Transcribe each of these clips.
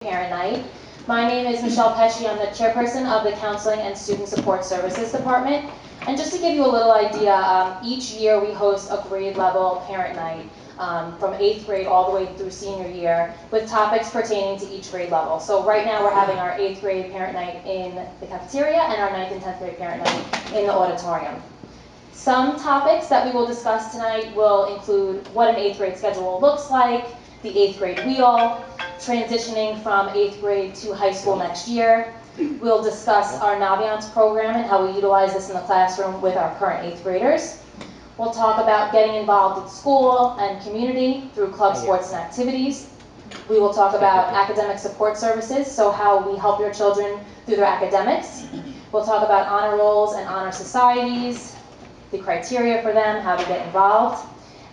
Parent Night. My name is Michelle Pesci. I'm the chairperson of the Counseling and Student Support Services Department. And just to give you a little idea, each year we host a grade level parent night from 8th grade all the way through senior year with topics pertaining to each grade level. So right now we're having our 8th grade parent night in the cafeteria and our 9th and 10th grade parent night in the auditorium. Some topics that we will discuss tonight will include what an 8th grade schedule looks like, the 8th grade wheel, transitioning from 8th grade to high school next year. We'll discuss our Naviance program and how we utilize this in the classroom with our current 8th graders. We'll talk about getting involved with school and community through club sports and activities. We will talk about academic support services, so how we help your children through their academics. We'll talk about honor rolls and honor societies, the criteria for them, how to get involved,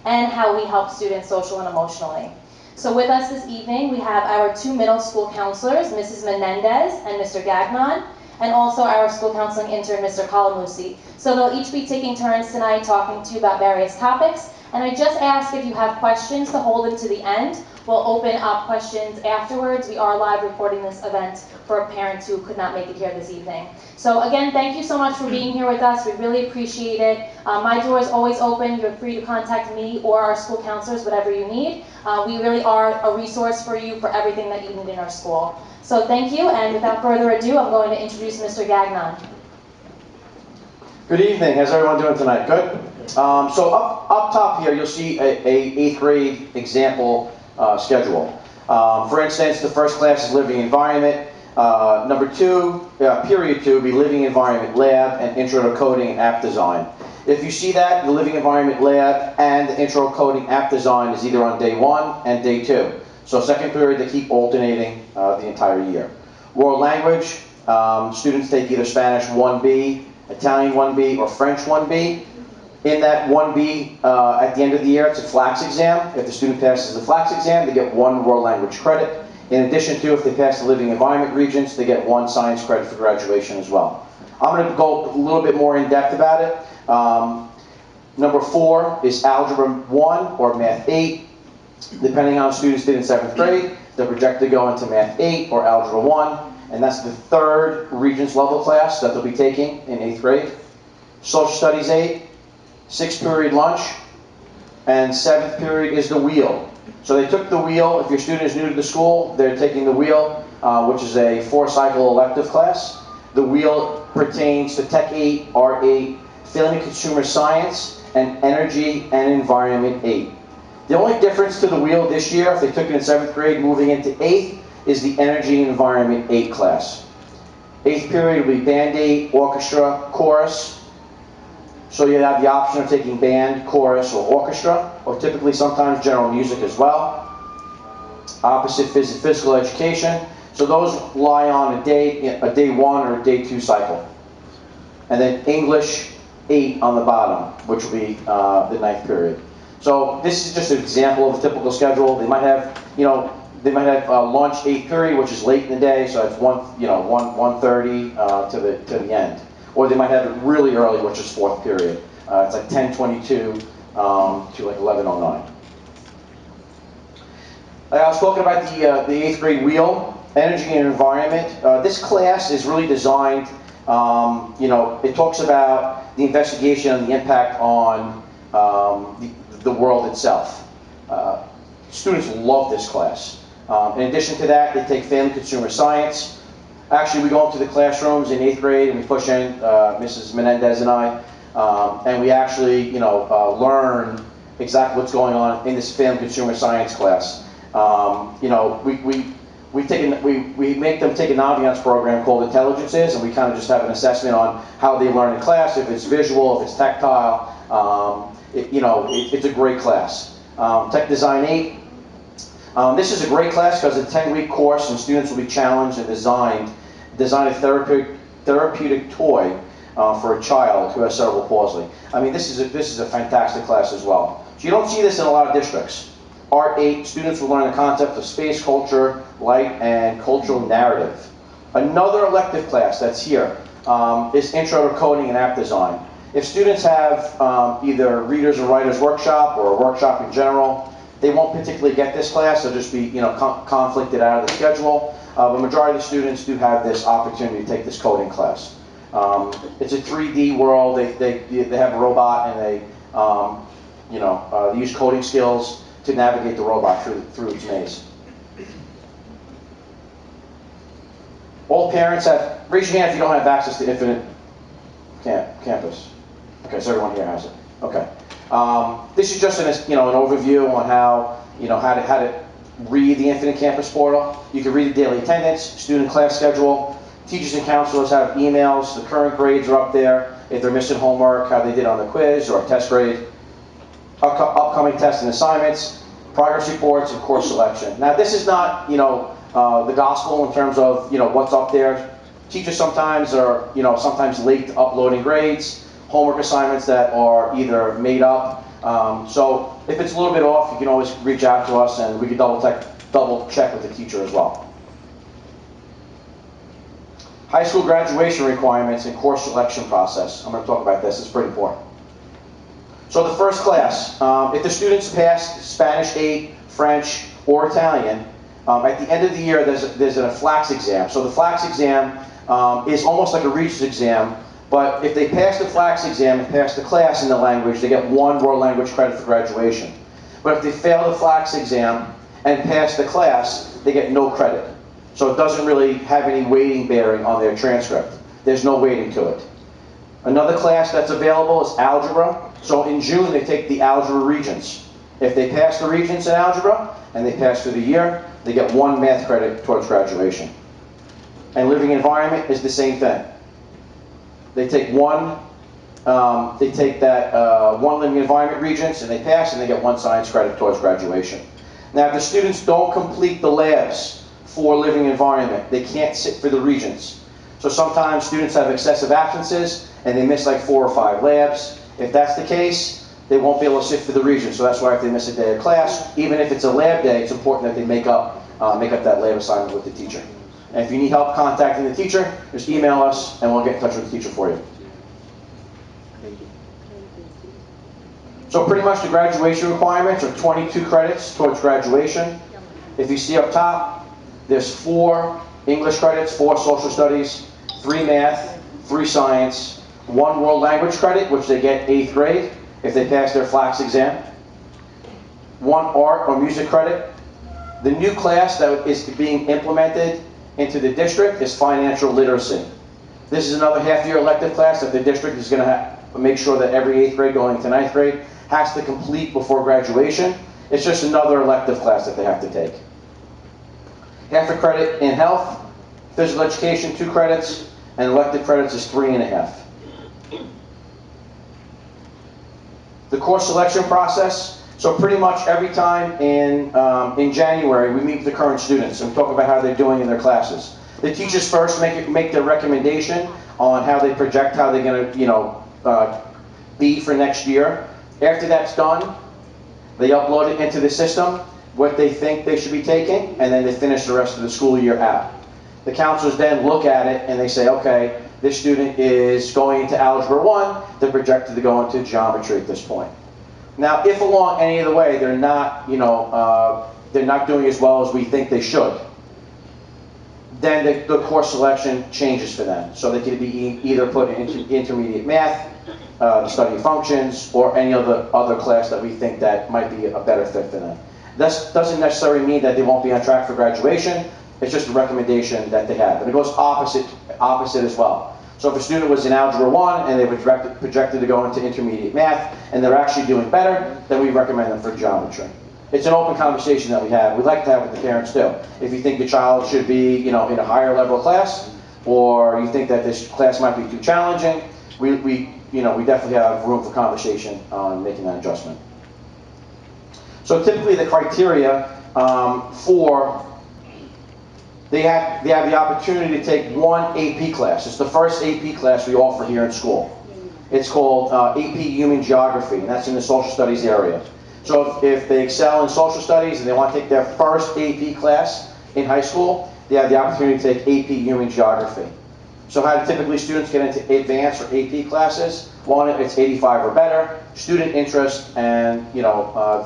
and how we help students social and emotionally. So with us this evening, we have our two middle school counselors, Mrs. Menendez and Mr. Gagnon, and also our school counseling intern, Mr. Colamucci. So they'll each be taking turns tonight talking to you about various topics. And I just ask if you have questions to hold them to the end. We'll open up questions afterwards. We are live recording this event for parents who could not make it here this evening. So again, thank you so much for being here with us. We really appreciate it. My door is always open. You're free to contact me or our school counselors, whatever you need. We really are a resource for you for everything that you need in our school. So thank you, and without further ado, I'm going to introduce Mr. Gagnon. Good evening. How's everyone doing tonight? Good? So up top here, you'll see a 8th grade example schedule. For instance, the first class is living environment. Number 2, period 2, will be living environment lab and intro to coding and app design. If you see that, the living environment lab and the intro coding app design is either on day 1 and day 2. So second period, they keep alternating the entire year. World language, students take either Spanish 1B, Italian 1B, or French 1B. In that 1B, at the end of the year, it's a FLAX exam. If the student passes the FLAX exam, they get 1 world language credit. In addition to, if they pass the living environment regents, they get 1 science credit for graduation as well. I'm going to go a little bit more in depth about it. Number 4 is Algebra 1 or Math 8. Depending on how students did in 7th grade, they're projected to go into Math 8 or Algebra 1, and that's the 3rd Regents level class that they'll be taking in 8th grade. Social Studies 8, 6th period lunch, and 7th period is the wheel. So they took the wheel. If your student is new to the school, they're taking the wheel, which is a 4-cycle elective class. The wheel pertains to Tech 8, Art 8, Family Consumer Science, and Energy and Environment 8. The only difference to the wheel this year, if they took it in 7th grade moving into 8th, is the Energy and Environment 8 class. 8th period will be Band 8, Orchestra, Chorus. So you have the option of taking band, chorus, or orchestra, or typically sometimes general music as well. Opposite physical education. So those lie on a day 1 or a day 2 cycle. And then English 8 on the bottom, which will be the 9th period. So this is just an example of a typical schedule. They might have, lunch 8th period, which is late in the day, so it's 1:30 to the end. Or they might have it really early, which is 4th period. It's like 10:22 to like 11:09. I was talking about the 8th grade wheel, energy and environment. This class is really designed. It talks about the investigation and the impact on the world itself. Students love this class. In addition to that, they take Family Consumer Science. Actually, we go into the classrooms in 8th grade and we push in, Mrs. Menendez and I, and we actually, learn exactly what's going on in this Family Consumer Science class. We make them take a Naviance program called Intelligences, and we kind of just have an assessment on how they learn in class, if it's visual, if it's tactile. It's a great class. Tech Design 8. This is a great class because it's a 10-week course, and students will be challenged and design a therapeutic toy for a child who has cerebral palsy. I mean, this is a fantastic class as well. So you don't see this in a lot of districts. Art 8, students will learn the concept of space, culture, light, and cultural narrative. Another elective class that's here is Intro to Coding and App Design. If students have either Readers and Writers Workshop or a workshop in general, They won't particularly get this class, they'll just be conflicted out of the schedule. The majority of the students do have this opportunity to take this coding class. It's a 3D world. They have a robot, and they use coding skills to navigate the robot through its maze. All parents have, raise your hand if you don't have access to Infinite Campus. Okay, so everyone here has it. Okay. This is just an overview on how to read the Infinite Campus portal. You can read the daily attendance, student class schedule. Teachers and counselors have emails. The current grades are up there. If they're missing homework, how they did on the quiz or test grade. Upcoming tests and assignments, progress reports, and course selection. Now, this is not the gospel in terms of what's up there. Teachers sometimes are sometimes late uploading grades, homework assignments that are either made up. So if it's a little bit off, you can always reach out to us, and we can double check with the teacher as well. High school graduation requirements and course selection process. I'm going to talk about this. It's pretty important. So the first class, if the students pass Spanish 8, French, or Italian, at the end of the year there's a FLAX exam. So the FLAX exam is almost like a Regents exam, but if they pass the FLAX exam and pass the class in the language, they get 1 world language credit for graduation. But if they fail the FLAX exam and pass the class, they get no credit. So it doesn't really have any weighting bearing on their transcript. There's no weighting to it. Another class that's available is algebra. So in June, they take the algebra Regents. If they pass the Regents in algebra and they pass through the year, they get 1 math credit towards graduation. And living environment is the same thing. They take one living environment Regents and they pass, and they get 1 science credit towards graduation. Now, if the students don't complete the labs for living environment, they can't sit for the Regents. So sometimes students have excessive absences and they miss like 4 or 5 labs. If that's the case, they won't be able to sit for the Regents. So that's why if they miss a day of class, even if it's a lab day, it's important that they make up that lab assignment with the teacher. And if you need help contacting the teacher, just email us and we'll get in touch with the teacher for you. So pretty much the graduation requirements are 22 credits towards graduation. If you see up top, there's 4 English credits, 4 social studies, 3 math, 3 science, 1 world language credit, which they get 8th grade if they pass their FLAX exam, 1 art or music credit. The new class that is being implemented into the district is financial literacy. This is another half-year elective class that the district is going to make sure that every 8th grade going into 9th grade has to complete before graduation. It's just another elective class that they have to take. Half a credit in health, physical education 2 credits, and elective credits is 3.5. The course selection process. So pretty much every time in January, we meet with the current students and talk about how they're doing in their classes. The teachers first make their recommendation on how they project how they're going to be for next year. After that's done, they upload it into the system, what they think they should be taking, and then they finish the rest of the school year out. The counselors then look at it and they say, okay, this student is going into Algebra 1, they're projected to go into geometry at this point. Now, if along any of the way they're not doing as well as we think they should, then the course selection changes for them. So they can be either put into intermediate math, the study of functions, or any other class that we think that might be a better fit for them. This doesn't necessarily mean that they won't be on track for graduation. It's just a recommendation that they have. And it goes opposite as well. So if a student was in Algebra 1 and they were projected to go into intermediate math and they're actually doing better, then we recommend them for geometry. It's an open conversation that we have. We like to have with the parents too. If you think your child should be in a higher level class, or you think that this class might be too challenging, we definitely have room for conversation on making that adjustment. So typically the criteria they have the opportunity to take 1 AP class. It's the first AP class we offer here in school. It's called AP Human Geography, and that's in the social studies area. So if they excel in social studies and they want to take their first AP class in high school, they have the opportunity to take AP Human Geography. So how do typically students get into advanced or AP classes? One, it's 85 or better, student interest, and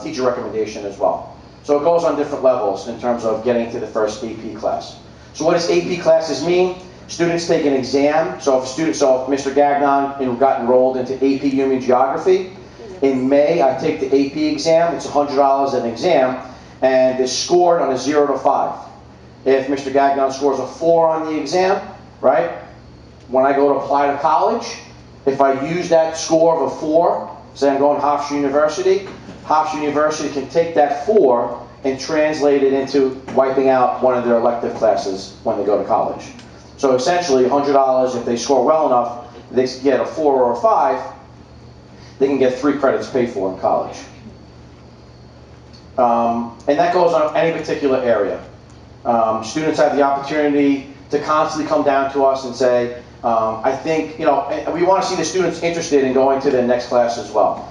teacher recommendation as well. So it goes on different levels in terms of getting to the first AP class. So what does AP classes mean? Students take an exam. So if Mr. Gagnon got enrolled into AP Human Geography, in May I take the AP exam. It's $100 an exam, and it's scored on a 0 to 5. If Mr. Gagnon scores a 4 on the exam, right? When I go to apply to college, if I use that score of a 4, say I'm going to Hofstra University, Hofstra University can take that 4 and translate it into wiping out one of their elective classes when they go to college. So essentially, $100, if they score well enough, they get a 4 or a 5, they can get 3 credits paid for in college. And that goes on any particular area. Students have the opportunity to constantly come down to us and say, I think, we want to see the students interested in going to the next class as well.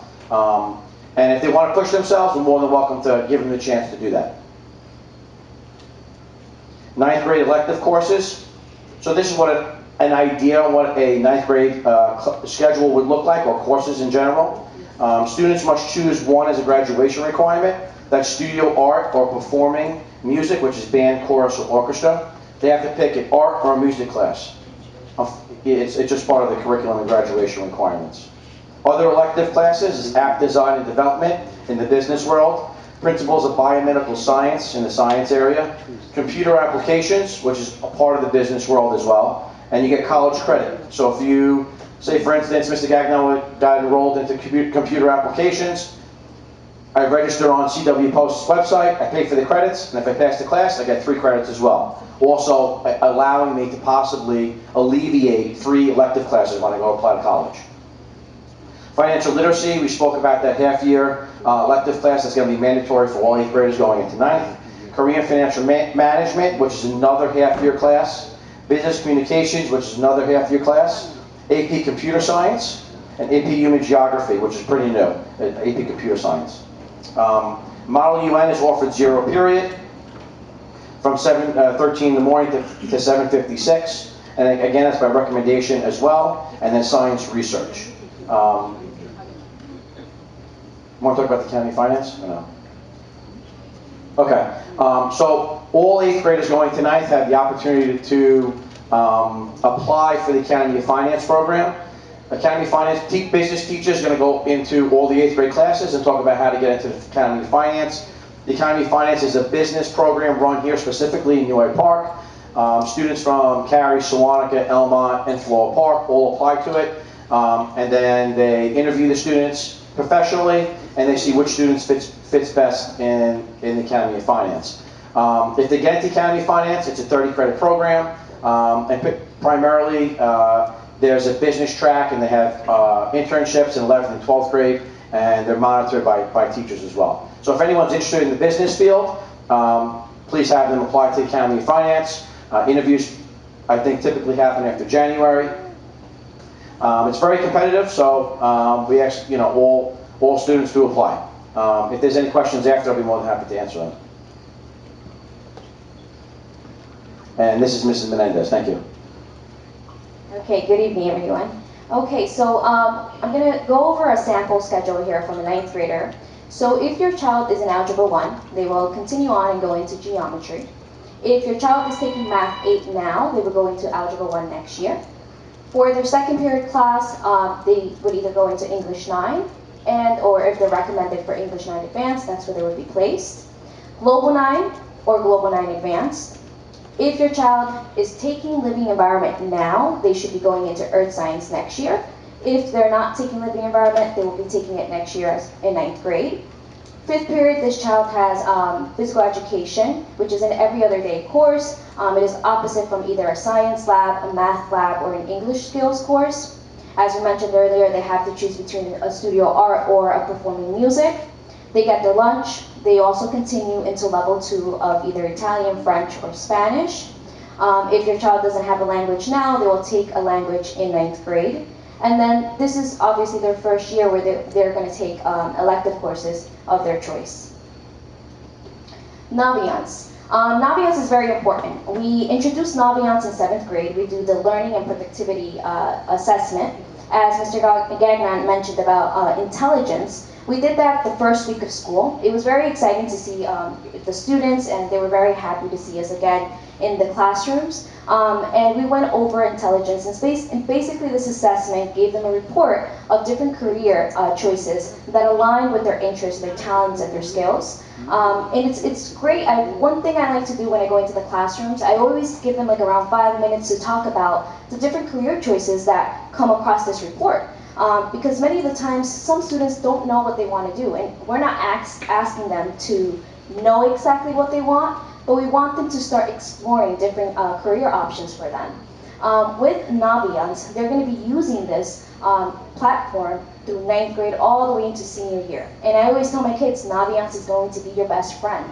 And if they want to push themselves, we're more than welcome to give them the chance to do that. 9th grade elective courses. So this is what an idea of what a 9th grade schedule would look like, or courses in general. Students must choose one as a graduation requirement. That's studio art or performing music, which is band, chorus, or orchestra. They have to pick an art or a music class. It's just part of the curriculum and graduation requirements. Other elective classes is app design and development in the business world, principles of biomedical science in the science area, computer applications, which is a part of the business world as well, and you get college credit. So if you, say for instance, Mr. Gagnon got enrolled into computer applications, I register on CW Post's website, I pay for the credits, and if I pass the class, I get 3 credits as well. Also allowing me to possibly alleviate 3 elective classes when I go apply to college. Financial literacy, we spoke about that half-year elective class that's going to be mandatory for all 8th graders going into 9th. Career and financial management, which is another half-year class. Business communications, which is another half-year class. AP computer science, and AP human geography, which is pretty new, AP computer science. Model UN is offered 0 period from 7:13 in the morning to 7:56, and again that's by recommendation as well, and then science research. Want to talk about the county finance or no? Okay, so all 8th graders going to 9th have the opportunity to apply for the Academy of Finance program. Academy of Finance business teachers are going to go into all the 8th grade classes and talk about how to get into the Academy of Finance. The Academy of Finance is a business program run here specifically in New Hyde Park. Students from Cary, Sewanaka, Elmont, and Floral Park all apply to it. And then they interview the students professionally, and they see which students fits best in the Academy of Finance. If they get into Academy of Finance, it's a 30 credit program, and primarily there's a business track, and they have internships in 11th and 12th grade, and they're monitored by teachers as well. So if anyone's interested in the business field, please have them apply to the Academy of Finance. Interviews, I think, typically happen after January. It's very competitive, so we ask all students to apply. If there's any questions after, I'll be more than happy to answer them. And this is Mrs. Menendez. Thank you. Okay, good evening, everyone. Okay, so I'm going to go over a sample schedule here from a 9th grader. So if your child is in Algebra 1, they will continue on and go into geometry. If your child is taking Math 8 now, they will go into Algebra 1 next year. For their second period class, they would either go into English 9, or if they're recommended for English 9 Advanced, that's where they would be placed. Global 9 or Global 9 Advanced. If your child is taking Living Environment now, they should be going into Earth Science next year. If they're not taking Living Environment, they will be taking it next year in 9th grade. 5th period, this child has Physical Education, which is an every other day course. It is opposite from either a science lab, a math lab, or an English skills course. As we mentioned earlier, they have to choose between a studio art or a performing music. They get their lunch. They also continue into level 2 of either Italian, French, or Spanish. If your child doesn't have a language now, they will take a language in 9th grade. And then this is obviously their first year where they're going to take elective courses of their choice. Naviance. Naviance is very important. We introduced Naviance in 7th grade. We do the learning and productivity assessment. As Mr. Gagnon mentioned about intelligence, we did that the first week of school. It was very exciting to see the students, and they were very happy to see us again in the classrooms. And we went over intelligence, and basically this assessment gave them a report of different career choices that aligned with their interests, their talents, and their skills. And it's great. One thing I like to do when I go into the classrooms, I always give them like around 5 minutes to talk about the different career choices that come across this report. Because many of the times, some students don't know what they want to do, and we're not asking them to know exactly what they want, but we want them to start exploring different career options for them. With Naviance, they're going to be using this platform through 9th grade all the way into senior year. And I always tell my kids, Naviance is going to be your best friend.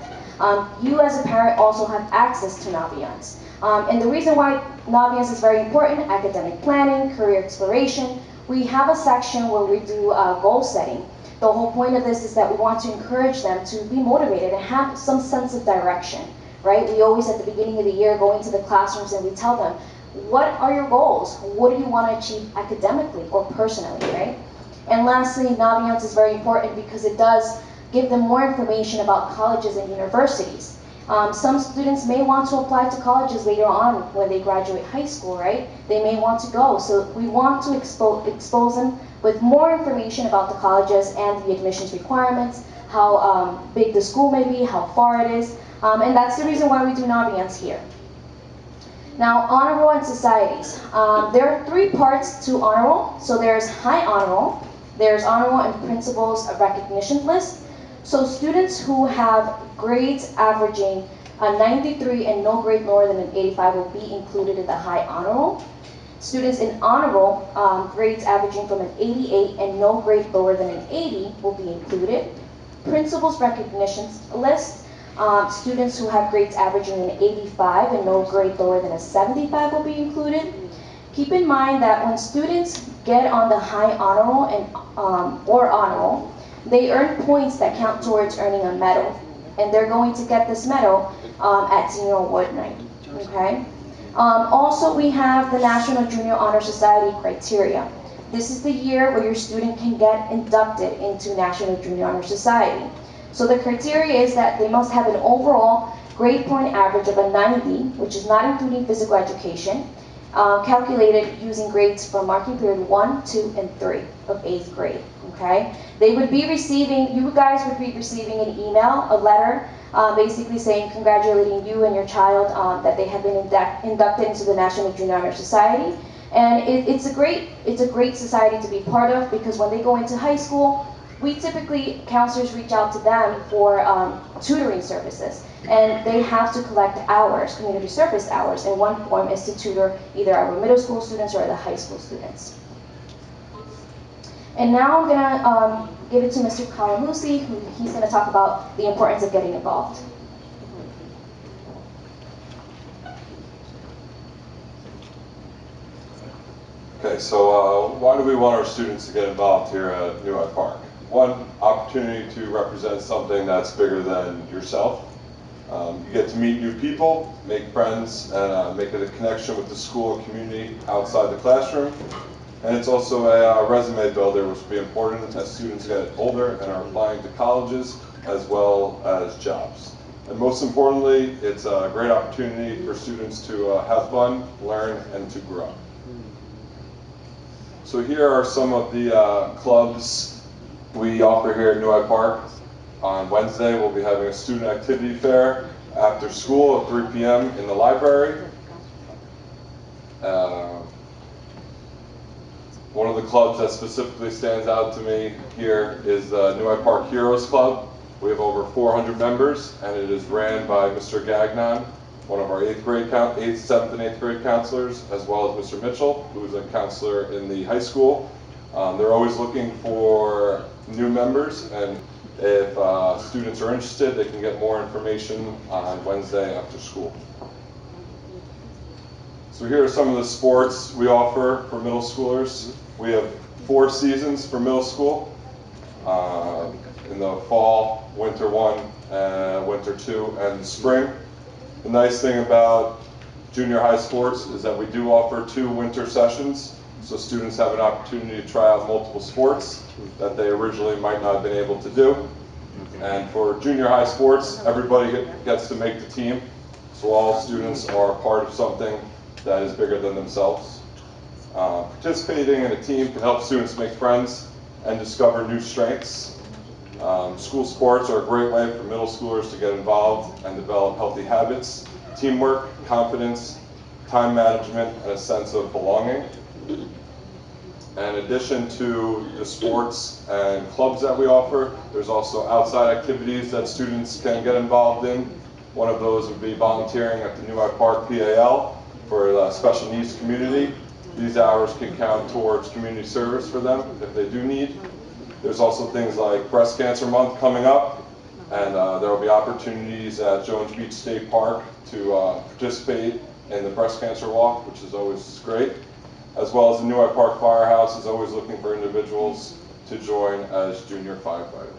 You as a parent also have access to Naviance. And the reason why Naviance is very important, academic planning, career exploration, we have a section where we do goal setting. The whole point of this is that we want to encourage them to be motivated and have some sense of direction, right? We always at the beginning of the year go into the classrooms and we tell them, what are your goals? What do you want to achieve academically or personally, right? And lastly, Naviance is very important because it does give them more information about colleges and universities. Some students may want to apply to colleges later on when they graduate high school, right? They may want to go. So we want to expose them with more information about the colleges and the admissions requirements, how big the school may be, how far it is. And that's the reason why we do Naviance here. Now, honor roll and societies. There are 3 parts to honor roll. So there's high honor roll, there's honor roll and principals recognition list. So students who have grades averaging a 93 and no grade lower than an 85 will be included in the high honor roll. Students in honor roll, grades averaging from an 88 and no grade lower than an 80 will be included. Principals recognition list, students who have grades averaging an 85 and no grade lower than a 75 will be included. Keep in mind that when students get on the high honor roll and or honor roll, they earn points that count towards earning a medal, and they're going to get this medal at senior award night. Okay. Also, we have the National Junior Honor Society criteria. This is the year where your student can get inducted into National Junior Honor Society. So the criteria is that they must have an overall grade point average of a 90, which is not including physical education, calculated using grades from marking period 1, 2, and 3 of 8th grade, okay? They would be receiving, you guys would be receiving an email, a letter, basically saying congratulating you and your child that they have been inducted into the National Junior Honor Society. And it's a great society to be part of, because when they go into high school, we typically, counselors reach out to them for tutoring services, and they have to collect hours, community service hours, and one form is to tutor either our middle school students or the high school students. And now I'm gonna give it to Mr. Kalamusi, who he's gonna talk about the importance of getting involved. Okay, so why do we want our students to get involved here at New Hyde Park? One, opportunity to represent something that's bigger than yourself. You get to meet new people, make friends, and make a connection with the school and community outside the classroom. And it's also a resume builder, which will be important as students get older and are applying to colleges as well as jobs. And most importantly, it's a great opportunity for students to have fun, learn, and to grow. So here are some of the clubs we offer here at New Hyde Park. On Wednesday, we'll be having a student activity fair after school at 3 p.m. in the library. One of the clubs that specifically stands out to me here is the New Hyde Park Heroes Club. We have over 400 members, and it is ran by Mr. Gagnon, one of our 7th and 8th grade counselors, as well as Mr. Mitchell, who is a counselor in the high school. They're always looking for new members, and if students are interested, they can get more information on Wednesday after school. So here are some of the sports we offer for middle schoolers. We have 4 seasons for middle school. In the fall, winter 1, winter 2, and spring. The nice thing about junior high sports is that we do offer 2 winter sessions, so students have an opportunity to try out multiple sports that they originally might not have been able to do. And for junior high sports, everybody gets to make the team, so all students are part of something that is bigger than themselves. Participating in a team can help students make friends and discover new strengths. School sports are a great way for middle schoolers to get involved and develop healthy habits, teamwork, confidence, time management, and a sense of belonging. In addition to the sports and clubs that we offer, there's also outside activities that students can get involved in. One of those would be volunteering at the New Hyde Park PAL for the special needs community. These hours can count towards community service for them if they do need. There's also things like Breast Cancer Month coming up, and there will be opportunities at Jones Beach State Park to participate in the breast cancer walk, which is always great, as well as the New Hyde Park Firehouse is always looking for individuals to join as junior firefighters.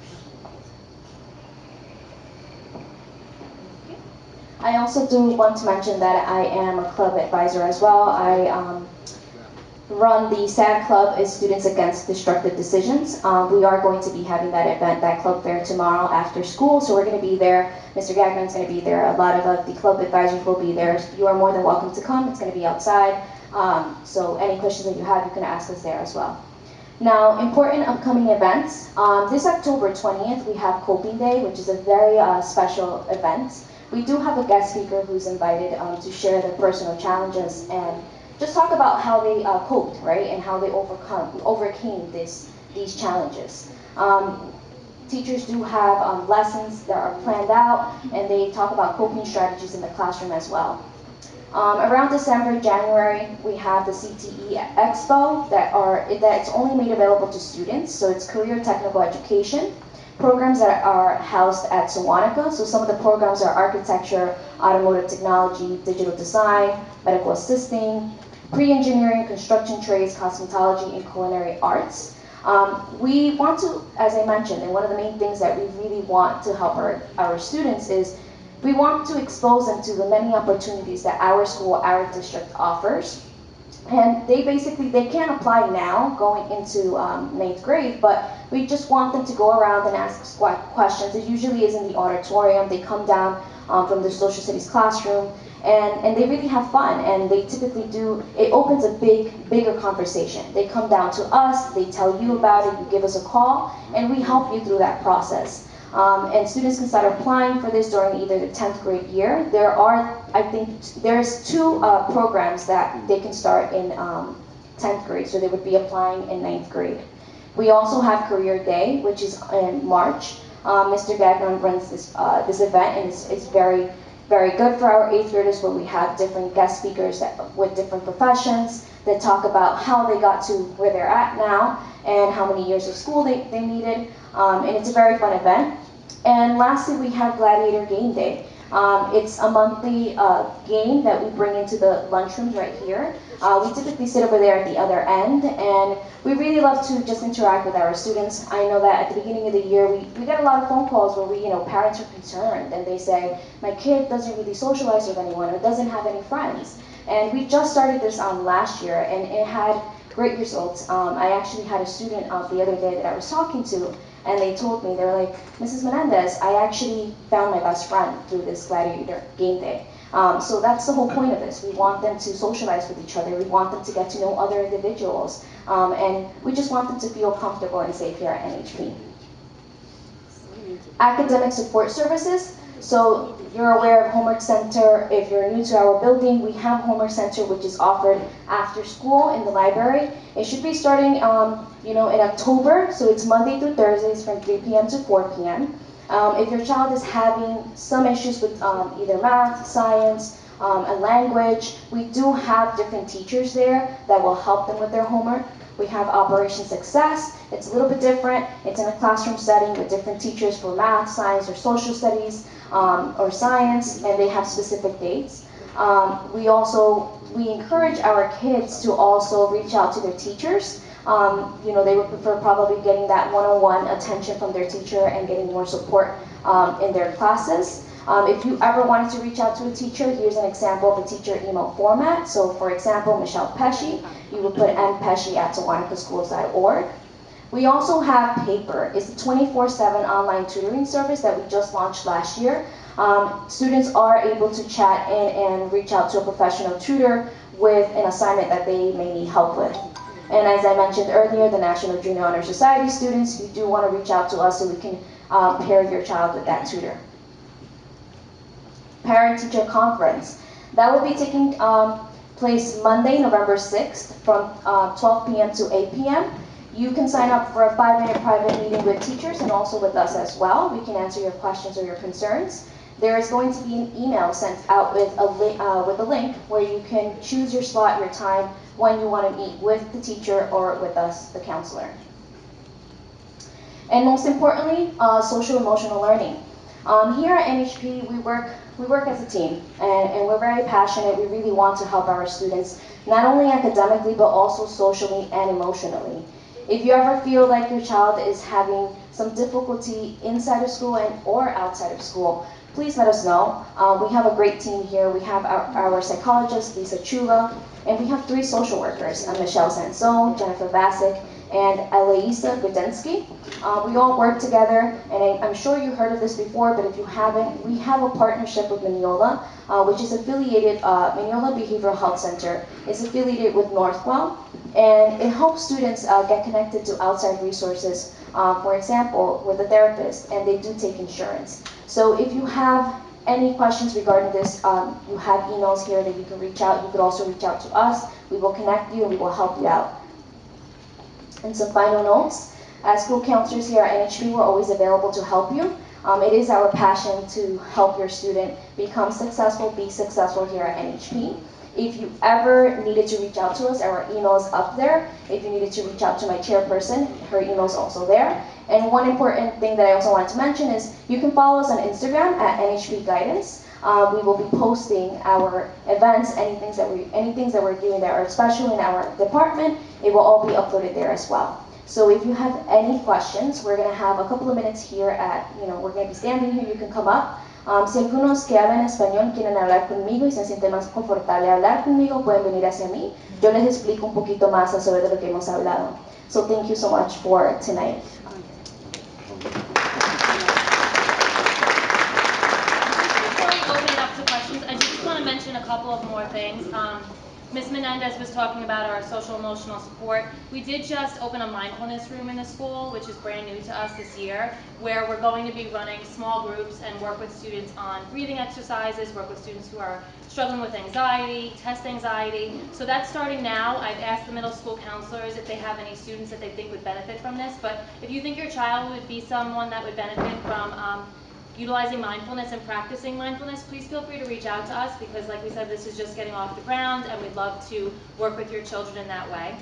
I also do want to mention that I am a club advisor as well. I run the SAD Club, is Students Against Destructive Decisions. We are going to be having that event, that club fair, tomorrow after school, so we're going to be there. Mr. Gagnon's going to be there. A lot of the club advisors will be there. You are more than welcome to come. It's going to be outside. So any questions that you have, you can ask us there as well. Now, important upcoming events. This October 20th, we have Coping Day, which is a very special event. We do have a guest speaker who's invited to share their personal challenges and just talk about how they coped, right, and how they overcame these challenges. Teachers do have lessons that are planned out, and they talk about coping strategies in the classroom as well. Around December, January, we have the CTE Expo that's only made available to students, so it's career technical education. Programs that are housed at Sewanaka, so some of the programs are architecture, automotive technology, digital design, medical assisting, pre-engineering, construction trades, cosmetology, and culinary arts. We want to, as I mentioned, and one of the main things that we really want to help our students is we want to expose them to the many opportunities that our school, our district offers. And they can't apply now going into 9th grade, but we just want them to go around and ask questions. It usually is in the auditorium. They come down from the social studies classroom, and they really have fun, and they typically do, it opens a bigger conversation. They come down to us, they tell you about it, you give us a call, and we help you through that process. And students can start applying for this during either the 10th grade year. There are, I think, there's 2 programs that they can start in 10th grade, so they would be applying in 9th grade. We also have Career Day, which is in March. Mr. Gagnon runs this event, and it's very, very good for our 8th graders, where we have different guest speakers with different professions that talk about how they got to where they're at now and how many years of school they needed. And it's a very fun event. And lastly, we have Gladiator Game Day. It's a monthly game that we bring into the lunchrooms right here. We typically sit over there at the other end, and we really love to just interact with our students. I know that at the beginning of the year, we get a lot of phone calls where parents are concerned, and they say, my kid doesn't really socialize with anyone or doesn't have any friends. And we just started this last year, and it had great results. I actually had a student the other day that I was talking to, and they told me, they were like, Mrs. Menendez, I actually found my best friend through this Gladiator Game Day. So that's the whole point of this. We want them to socialize with each other. We want them to get to know other individuals. And we just want them to feel comfortable and safe here at NHP. Academic support services. So you're aware of Homework Center. If you're new to our building, we have Homework Center, which is offered after school in the library. It should be starting in October, so it's Monday through Thursdays from 3 p.m. to 4 p.m. If your child is having some issues with either math, science, and language, we do have different teachers there that will help them with their homework. We have Operation Success. It's a little bit different. It's in a classroom setting with different teachers for math, science, or social studies, or science, and they have specific dates. We encourage our kids to also reach out to their teachers. They would prefer probably getting that one-on-one attention from their teacher and getting more support in their classes. If you ever wanted to reach out to a teacher, here's an example of a teacher email format. So for example, Michelle Pesci, you would put mpesci@towanikaschools.org. We also have Paper. It's a 24/7 online tutoring service that we just launched last year. Students are able to chat in and reach out to a professional tutor with an assignment that they may need help with. And as I mentioned earlier, the National Junior Honor Society students, you do want to reach out to us so we can pair your child with that tutor. Parent-teacher conference. That will be taking place Monday, November 6th from 12 p.m. to 8 p.m. You can sign up for a 5-minute private meeting with teachers and also with us as well. We can answer your questions or your concerns. There is going to be an email sent out with a link where you can choose your slot, your time, when you want to meet with the teacher or with us, the counselor. And most importantly, social emotional learning. Here at NHP, we work as a team, and we're very passionate. We really want to help our students, not only academically, but also socially and emotionally. If you ever feel like your child is having some difficulty inside of school or outside of school, please let us know. We have a great team here. We have our psychologist, Lisa Chula, and we have 3 social workers, Michelle Sanson, Jennifer Bassick, and Elaisa Budensky. We all work together, and I'm sure you heard of this before, but if you haven't, we have a partnership with Mineola, which is affiliated, Mineola Behavioral Health Center is affiliated with Northwell, and it helps students get connected to outside resources, for example, with a therapist, and they do take insurance. So if you have any questions regarding this, you have emails here that you can reach out. You could also reach out to us. We will connect you and we will help you out. And some final notes. As school counselors here at NHP, we're always available to help you. It is our passion to help your student become successful, be successful here at NHP. If you ever needed to reach out to us, our email is up there. If you needed to reach out to my chairperson, her email is also there. And one important thing that I also wanted to mention is you can follow us on Instagram at NHP Guidance. We will be posting our events, anything that we're doing that are special in our department. It will all be uploaded there as well. So if you have any questions, we're going to have a couple of minutes here we're going to be standing here, you can come up. Si algunos que hablan español quieren hablar conmigo y se sienten más confortable hablar conmigo, pueden venir hacia mí. Yo les explico un poquito más sobre lo que hemos hablado. So thank you so much for tonight. Before we open it up to questions, I just want to mention a couple of more things. Ms. Menendez was talking about our social emotional support. We did just open a mindfulness room in the school, which is brand new to us this year, where we're going to be running small groups and work with students on breathing exercises, work with students who are struggling with anxiety, test anxiety. So that's starting now. I've asked the middle school counselors if they have any students that they think would benefit from this, but if you think your child would be someone that would benefit from utilizing mindfulness and practicing mindfulness, please feel free to reach out to us because, like we said, this is just getting off the ground and we'd love to work with your children in that way.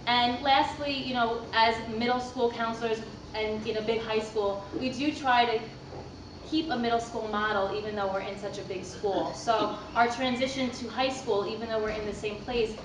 And lastly, as middle school counselors and in a big high school, we do try to keep a middle school model even though we're in such a big school. So our transition to high school, even though we're in the same place,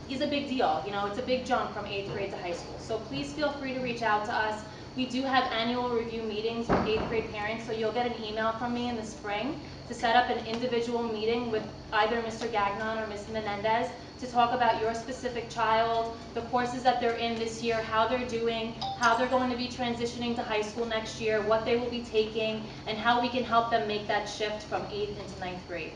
is a big deal. It's a big jump from 8th grade to high school. So please feel free to reach out to us. We do have annual review meetings with 8th grade parents, so you'll get an email from me in the spring to set up an individual meeting with either Mr. Gagnon or Ms. Menendez to talk about your specific child, the courses that they're in this year, how they're doing, how they're going to be transitioning to high school next year, what they will be taking, and how we can help them make that shift from 8th into 9th grade.